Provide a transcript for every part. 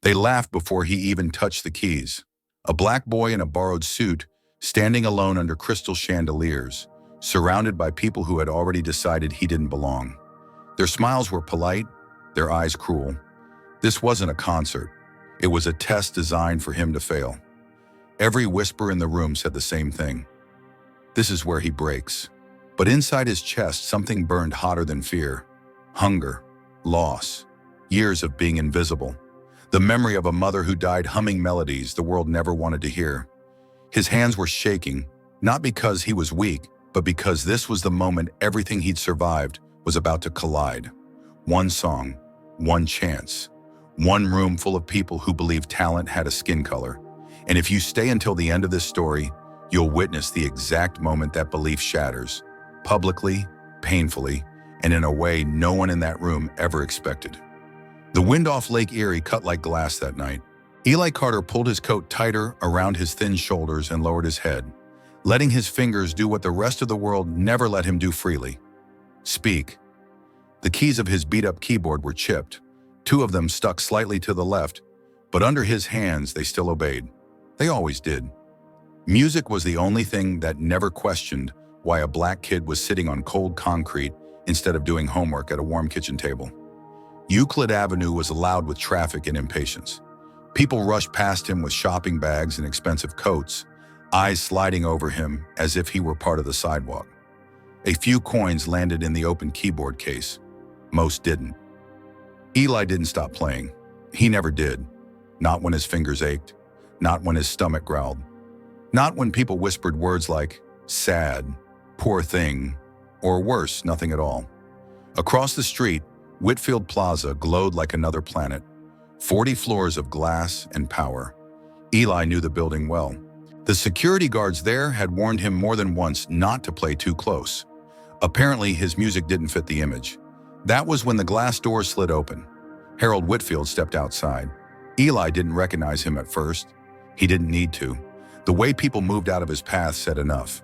They laughed before he even touched the keys. A black boy in a borrowed suit, standing alone under crystal chandeliers, surrounded by people who had already decided he didn't belong. Their smiles were polite, their eyes cruel. This wasn't a concert. It was a test designed for him to fail. Every whisper in the room said the same thing. This is where he breaks. But inside his chest, something burned hotter than fear. Hunger, loss, years of being invisible. The memory of a mother who died humming melodies the world never wanted to hear. His hands were shaking, not because he was weak, but because this was the moment everything he'd survived was about to collide. One song, one chance, one room full of people who believed talent had a skin color. And if you stay until the end of this story, you'll witness the exact moment that belief shatters, publicly, painfully, and in a way no one in that room ever expected. The wind off Lake Erie cut like glass that night. Eli Carter pulled his coat tighter around his thin shoulders and lowered his head, letting his fingers do what the rest of the world never let him do freely. Speak. The keys of his beat-up keyboard were chipped, 2 of them stuck slightly to the left, but under his hands they still obeyed. They always did. Music was the only thing that never questioned why a black kid was sitting on cold concrete instead of doing homework at a warm kitchen table. Euclid Avenue was loud with traffic and impatience. People rushed past him with shopping bags and expensive coats, eyes sliding over him as if he were part of the sidewalk. A few coins landed in the open keyboard case. Most didn't. Eli didn't stop playing. He never did. Not when his fingers ached. Not when his stomach growled. Not when people whispered words like sad, poor thing, or worse, nothing at all. Across the street, Whitfield Plaza glowed like another planet. 40 floors of glass and power. Eli knew the building well. The security guards there had warned him more than once not to play too close. Apparently, his music didn't fit the image. That was when the glass doors slid open. Harold Whitfield stepped outside. Eli didn't recognize him at first. He didn't need to. The way people moved out of his path said enough.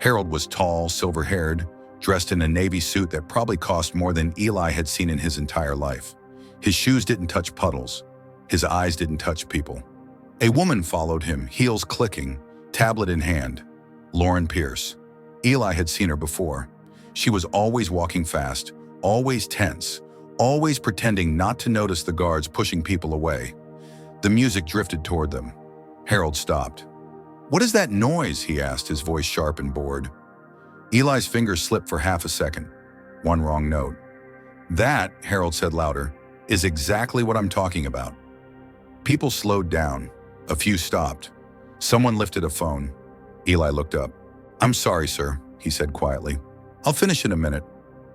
Harold was tall, silver-haired, dressed in a navy suit that probably cost more than Eli had seen in his entire life. His shoes didn't touch puddles. His eyes didn't touch people. A woman followed him, heels clicking, tablet in hand. Lauren Pierce. Eli had seen her before. She was always walking fast, always tense, always pretending not to notice the guards pushing people away. The music drifted toward them. Harold stopped. "What is that noise?" he asked, his voice sharp and bored. Eli's fingers slipped for half a second. One wrong note. "That," Harold said louder, "is exactly what I'm talking about." People slowed down. A few stopped. Someone lifted a phone. Eli looked up. "I'm sorry, sir," he said quietly. "I'll finish in a minute."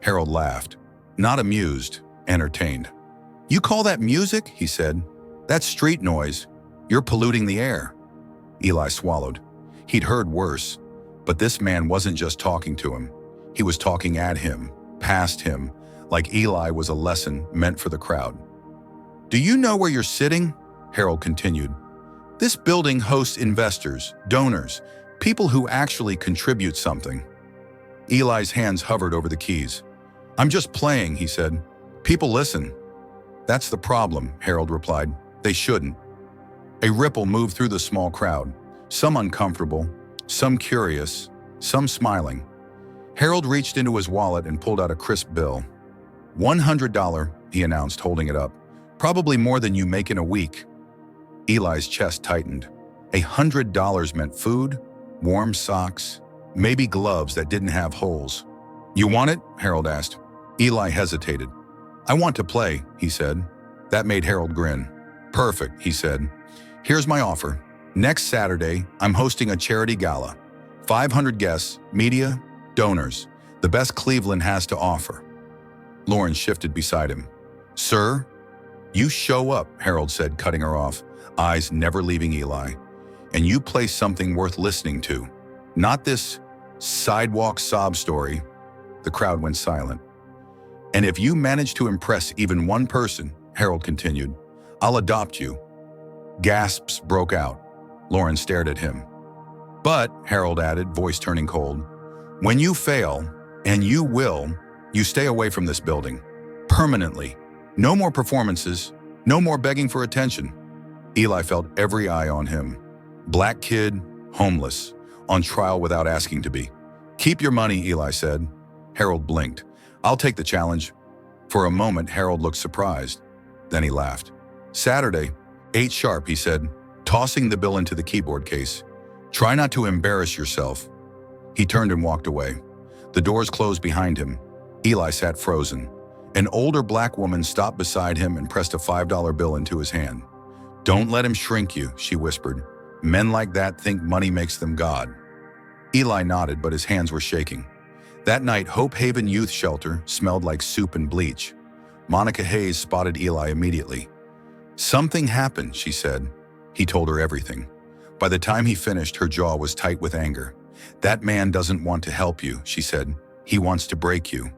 Harold laughed. Not amused, entertained. "You call that music?" he said. "That's street noise. You're polluting the air." Eli swallowed. He'd heard worse, but this man wasn't just talking to him. He was talking at him, past him, like Eli was a lesson meant for the crowd. "Do you know where you're sitting?" Harold continued. "This building hosts investors, donors, people who actually contribute something." Eli's hands hovered over the keys. "I'm just playing," he said. "People listen." "That's the problem," Harold replied. "They shouldn't." A ripple moved through the small crowd, some uncomfortable, some curious, some smiling. Harold reached into his wallet and pulled out a crisp bill. $100, he announced, holding it up. "Probably more than you make in a week." Eli's chest tightened. $100 meant food, warm socks, maybe gloves that didn't have holes. "You want it?" Harold asked. Eli hesitated. "I want to play," he said. That made Harold grin. "Perfect," he said. "Here's my offer. Next Saturday, I'm hosting a charity gala. 500 guests, media, donors. The best Cleveland has to offer." Lauren shifted beside him. "Sir?" "You show up," Harold said, cutting her off, eyes never leaving Eli. "And you play something worth listening to. Not this sidewalk sob story." The crowd went silent. "And if you manage to impress even one person," Harold continued, "I'll adopt you." Gasps broke out. Lauren stared at him. "But," Harold added, voice turning cold, "when you fail, and you will, you stay away from this building. Permanently. No more performances. No more begging for attention. Eli felt every eye on him. Black kid, homeless, on trial without asking to be. "Keep your money," Eli said. Harold blinked. "I'll take the challenge." For a moment, Harold looked surprised. Then he laughed. "Saturday, 8 sharp," he said, tossing the bill into the keyboard case. "Try not to embarrass yourself." He turned and walked away. The doors closed behind him. Eli sat frozen. An older black woman stopped beside him and pressed a $5 bill into his hand. "Don't let him shrink you," she whispered. "Men like that think money makes them God." Eli nodded, but his hands were shaking. That night, Hope Haven Youth Shelter smelled like soup and bleach. Monica Hayes spotted Eli immediately. "Something happened," she said. He told her everything. By the time he finished, her jaw was tight with anger. "That man doesn't want to help you," she said. "He wants to break you."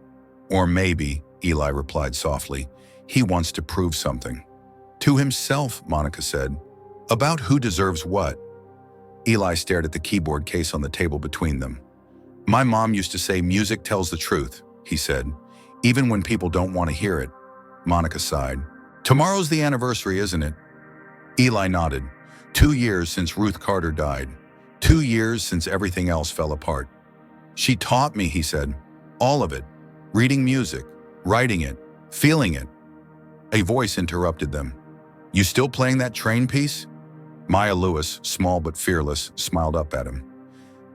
"Or maybe," Eli replied softly, "he wants to prove something." "To himself," Monica said. "About who deserves what?" Eli stared at the keyboard case on the table between them. "My mom used to say music tells the truth," he said, "even when people don't want to hear it." Monica sighed. "Tomorrow's the anniversary, isn't it?" Eli nodded. 2 years since Ruth Carter died. 2 years since everything else fell apart. "She taught me," he said. "All of it. Reading music, writing it, feeling it." A voice interrupted them. "You still playing that train piece?" Maya Lewis, small but fearless, smiled up at him.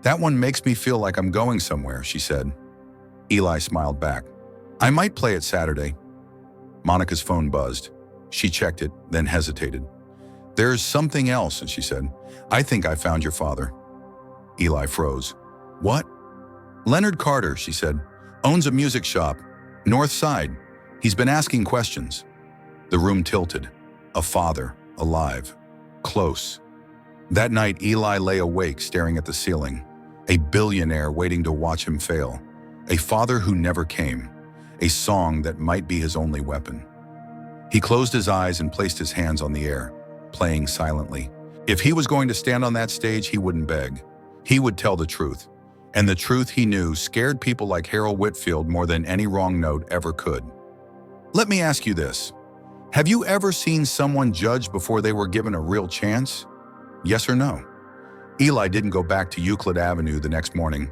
"That one makes me feel like I'm going somewhere," she said. Eli smiled back. "I might play it Saturday." Monica's phone buzzed. She checked it, then hesitated. "There's something else," she said. "I think I found your father." Eli froze. "What?" "Leonard Carter," she said. "Owns a music shop. North Side. He's been asking questions." The room tilted. A father, alive. Close. That night, Eli lay awake staring at the ceiling. A billionaire waiting to watch him fail. A father who never came. A song that might be his only weapon. He closed his eyes and placed his hands on the air, playing silently. If he was going to stand on that stage, he wouldn't beg. He would tell the truth. And the truth, he knew, scared people like Harold Whitfield more than any wrong note ever could. Let me ask you this. Have you ever seen someone judged before they were given a real chance? Yes or no? Eli didn't go back to Euclid Avenue the next morning.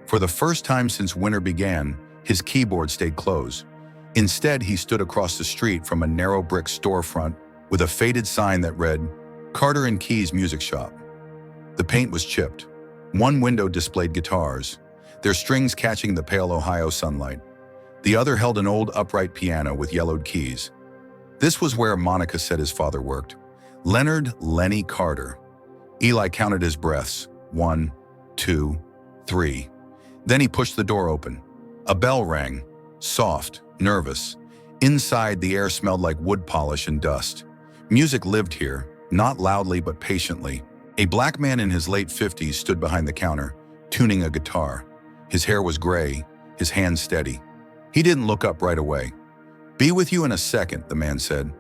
For the first time since winter began, his keyboard stayed closed. Instead, he stood across the street from a narrow brick storefront with a faded sign that read, "Carter and Key's Music Shop." The paint was chipped. One window displayed guitars, their strings catching the pale Ohio sunlight. The other held an old upright piano with yellowed keys. This was where Monica said his father worked. Leonard "Lenny" Carter. Eli counted his breaths. 1, 2, 3. Then he pushed the door open. A bell rang, soft, nervous. Inside, the air smelled like wood polish and dust. Music lived here, not loudly but patiently. A black man in his late 50s stood behind the counter, tuning a guitar. His hair was gray, his hands steady. He didn't look up right away. "Be with you in a second," the man said.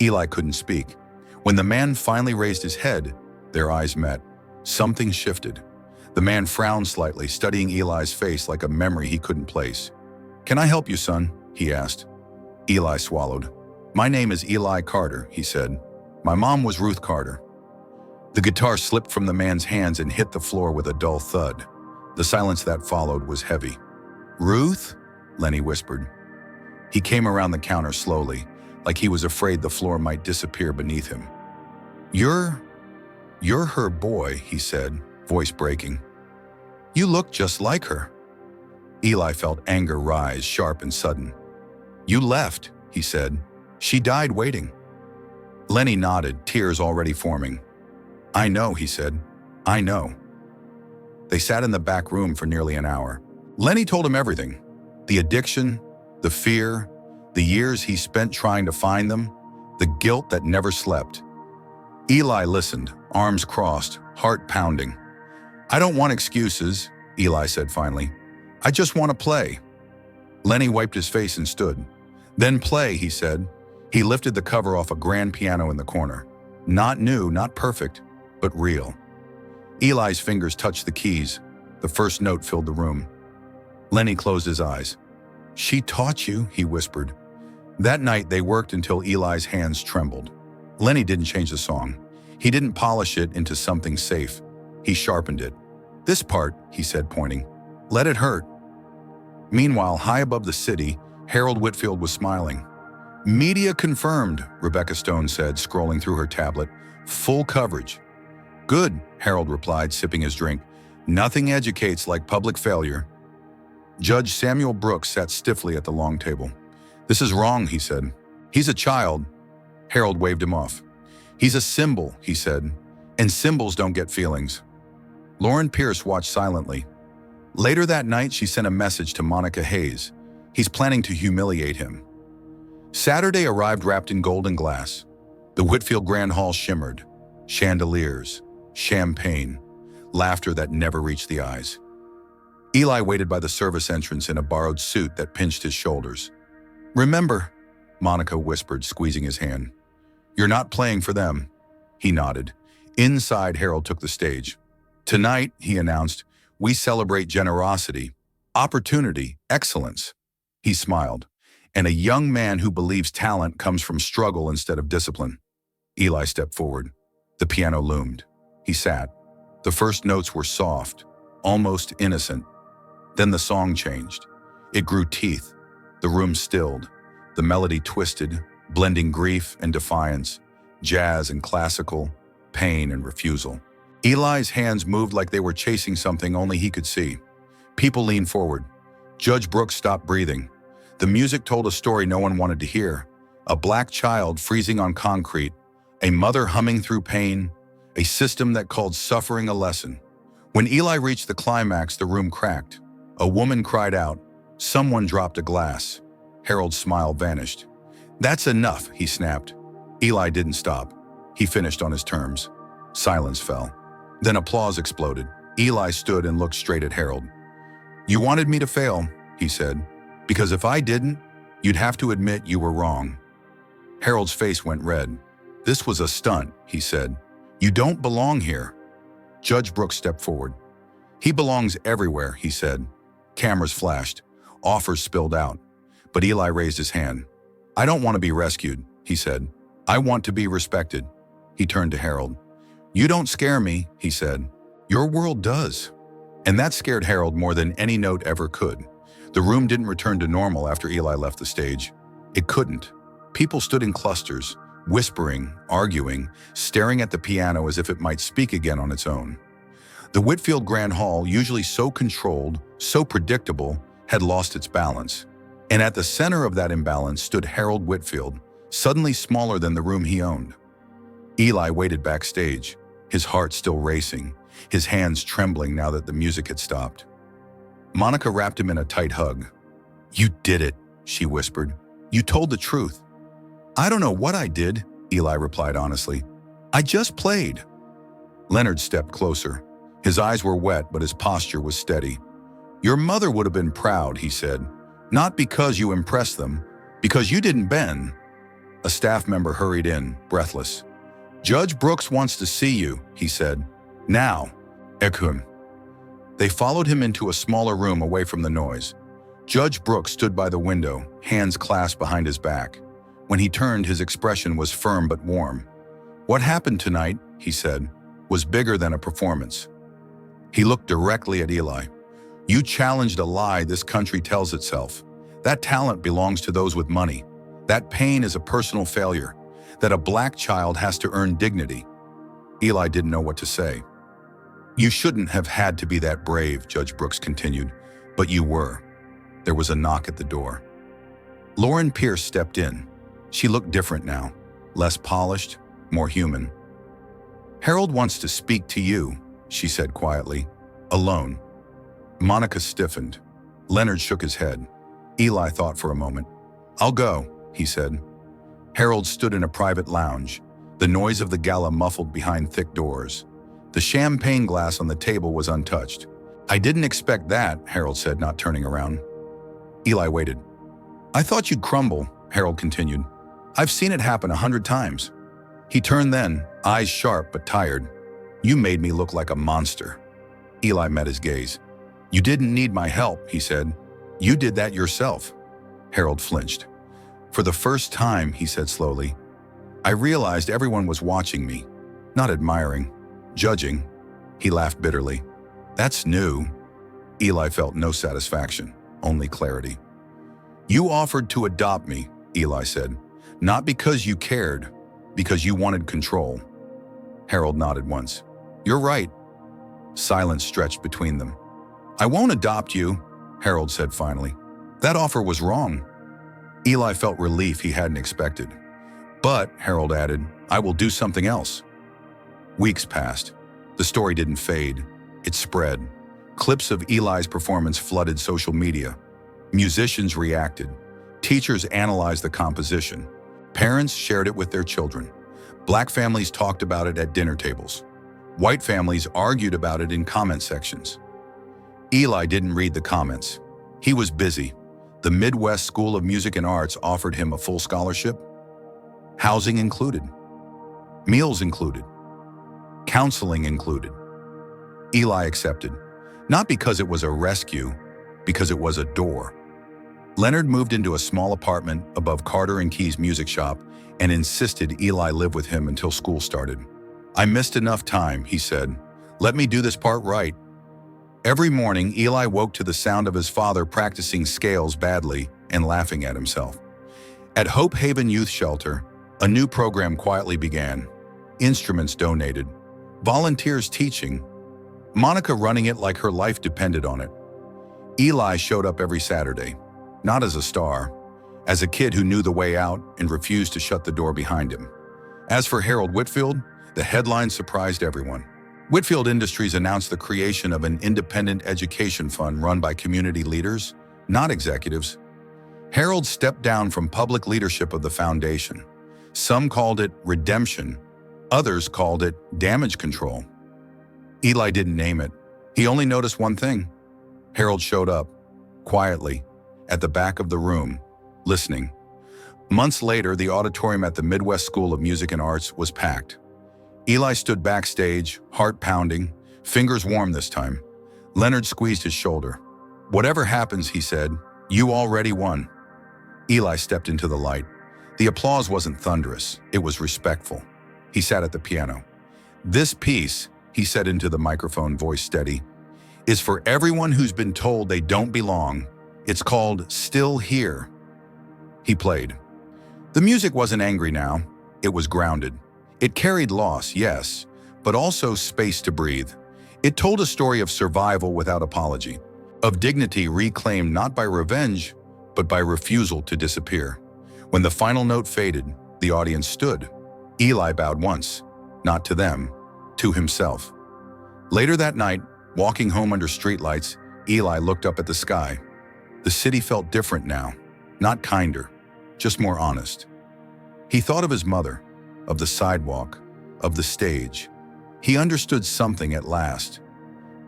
Eli couldn't speak. When the man finally raised his head, their eyes met. Something shifted. The man frowned slightly, studying Eli's face like a memory he couldn't place. "Can I help you, son?" he asked. Eli swallowed. "My name is Eli Carter," he said. "My mom was Ruth Carter." The guitar slipped from the man's hands and hit the floor with a dull thud. The silence that followed was heavy. "Ruth?" Lenny whispered. He came around the counter slowly, like he was afraid the floor might disappear beneath him. You're her boy," he said, voice breaking. "You look just like her." Eli felt anger rise, sharp and sudden. "You left," he said. "She died waiting." Lenny nodded, tears already forming. "I know," he said. "I know." They sat in the back room for nearly an hour. Lenny told him everything. The addiction, the fear, the years he spent trying to find them, the guilt that never slept. Eli listened, arms crossed, heart pounding. "I don't want excuses," Eli said finally. "I just want to play." Lenny wiped his face and stood. "Then play," he said. He lifted the cover off a grand piano in the corner. Not new, not perfect, but real. Eli's fingers touched the keys. The first note filled the room. Lenny closed his eyes. "She taught you," he whispered. That night they worked until Eli's hands trembled. Lenny didn't change the song. He didn't polish it into something safe. He sharpened it. "This part," he said, pointing. "Let it hurt." Meanwhile, high above the city, Harold Whitfield was smiling. "Media confirmed," Rebecca Stone said, scrolling through her tablet. "Full coverage." "Good," Harold replied, sipping his drink. "Nothing educates like public failure." Judge Samuel Brooks sat stiffly at the long table. "This is wrong," he said. "He's a child." Harold waved him off. "He's a symbol," he said, "and symbols don't get feelings." Lauren Pierce watched silently. Later that night, she sent a message to Monica Hayes. He's planning to humiliate him. Saturday arrived wrapped in golden glass. The Whitfield Grand Hall shimmered. Chandeliers, champagne, laughter that never reached the eyes. Eli waited by the service entrance in a borrowed suit that pinched his shoulders. "Remember," Monica whispered, squeezing his hand. "You're not playing for them." He nodded. Inside, Harold took the stage. "Tonight," he announced, "we celebrate generosity, opportunity, excellence." He smiled. "And a young man who believes talent comes from struggle instead of discipline." Eli stepped forward. The piano loomed. He sat. The first notes were soft, almost innocent. Then the song changed. It grew teeth. The room stilled. The melody twisted, blending grief and defiance, jazz and classical, pain and refusal. Eli's hands moved like they were chasing something only he could see. People leaned forward. Judge Brooks stopped breathing. The music told a story no one wanted to hear. A black child freezing on concrete, a mother humming through pain, a system that called suffering a lesson. When Eli reached the climax, the room cracked. A woman cried out. Someone dropped a glass. Harold's smile vanished. "That's enough," he snapped. Eli didn't stop. He finished on his terms. Silence fell. Then applause exploded. Eli stood and looked straight at Harold. "You wanted me to fail," he said, "because if I didn't, you'd have to admit you were wrong." Harold's face went red. "This was a stunt," he said. "You don't belong here." Judge Brooks stepped forward. "He belongs everywhere," he said. Cameras flashed. Offers spilled out. But Eli raised his hand. "I don't want to be rescued," he said. "I want to be respected." He turned to Harold. "You don't scare me," he said. "Your world does." And that scared Harold more than any note ever could. The room didn't return to normal after Eli left the stage. It couldn't. People stood in clusters, whispering, arguing, staring at the piano as if it might speak again on its own. The Whitfield Grand Hall, usually so controlled, so predictable, had lost its balance. And at the center of that imbalance stood Harold Whitfield, suddenly smaller than the room he owned. Eli waited backstage, his heart still racing, his hands trembling now that the music had stopped. Monica wrapped him in a tight hug. "You did it," she whispered. "You told the truth." "I don't know what I did," Eli replied honestly. "I just played." Leonard stepped closer. His eyes were wet, but his posture was steady. "Your mother would have been proud," he said. "Not because you impressed them, because you didn't bend." A staff member hurried in, breathless. "Judge Brooks wants to see you," he said. "Now." Ekhum. They followed him into a smaller room away from the noise. Judge Brooks stood by the window, hands clasped behind his back. When he turned, his expression was firm but warm. "What happened tonight," he said, "was bigger than a performance." He looked directly at Eli. "You challenged a lie this country tells itself. That talent belongs to those with money. That pain is a personal failure. That a black child has to earn dignity." Eli didn't know what to say. "You shouldn't have had to be that brave," Judge Brooks continued, "but you were." There was a knock at the door. Lauren Pierce stepped in. She looked different now, less polished, more human. "Harold wants to speak to you," she said quietly. "Alone." Monica stiffened. Leonard shook his head. Eli thought for a moment. "I'll go," he said. Harold stood in a private lounge, the noise of the gala muffled behind thick doors. The champagne glass on the table was untouched. "I didn't expect that," Harold said, not turning around. Eli waited. "I thought you'd crumble," Harold continued. "I've seen it happen 100 times." He turned then, eyes sharp but tired. "You made me look like a monster." Eli met his gaze. "You didn't need my help," he said. "You did that yourself." Harold flinched. "For the first time," he said slowly, I realized everyone was watching me, not admiring, judging. He laughed bitterly. That's new. Eli felt no satisfaction, only clarity. You offered to adopt me, Eli said, not because you cared, because you wanted control. Harold nodded once. You're right. Silence stretched between them. I won't adopt you, Harold said finally. That offer was wrong. Eli felt relief he hadn't expected. But, Harold added, I will do something else. Weeks passed. The story didn't fade. It spread. Clips of Eli's performance flooded social media. Musicians reacted. Teachers analyzed the composition. Parents shared it with their children. Black families talked about it at dinner tables. White families argued about it in comment sections. Eli didn't read the comments. He was busy. The Midwest School of Music and Arts offered him a full scholarship. Housing included. Meals included. Counseling included. Eli accepted, not because it was a rescue, because it was a door. Leonard moved into a small apartment above Carter and Key's music shop and insisted Eli live with him until school started. I missed enough time, he said. Let me do this part right. Every morning, Eli woke to the sound of his father practicing scales badly and laughing at himself. At Hope Haven Youth Shelter, a new program quietly began. Instruments donated. Volunteers teaching. Monica running it like her life depended on it. Eli showed up every Saturday, not as a star, as a kid who knew the way out and refused to shut the door behind him. As for Harold Whitfield, the headline surprised everyone. Whitfield Industries announced the creation of an independent education fund run by community leaders, not executives. Harold stepped down from public leadership of the foundation. Some called it redemption, others called it damage control. Eli didn't name it. He only noticed one thing. Harold showed up, quietly, at the back of the room, listening. Months later, the auditorium at the Midwest School of Music and Arts was packed. Eli stood backstage, heart pounding, fingers warm this time. Leonard squeezed his shoulder. Whatever happens, he said, you already won. Eli stepped into the light. The applause wasn't thunderous, it was respectful. He sat at the piano. This piece, he said into the microphone, voice steady, is for everyone who's been told they don't belong. It's called Still Here. He played. The music wasn't angry now, it was grounded. It carried loss, yes, but also space to breathe. It told a story of survival without apology, of dignity reclaimed not by revenge, but by refusal to disappear. When the final note faded, the audience stood. Eli bowed once, not to them, to himself. Later that night, walking home under streetlights, Eli looked up at the sky. The city felt different now, not kinder, just more honest. He thought of his mother, of the sidewalk, of the stage. He understood something at last.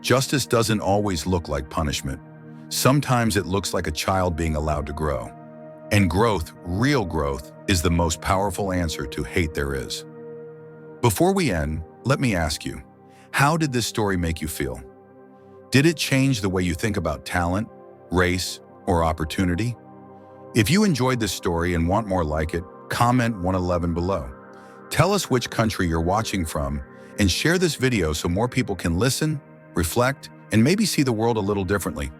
Justice doesn't always look like punishment. Sometimes it looks like a child being allowed to grow. And growth, real growth, is the most powerful answer to hate there is. Before we end, let me ask you, how did this story make you feel? Did it change the way you think about talent, race, or opportunity? If you enjoyed this story and want more like it, comment 111 below. Tell us which country you're watching from and share this video so more people can listen, reflect, and maybe see the world a little differently.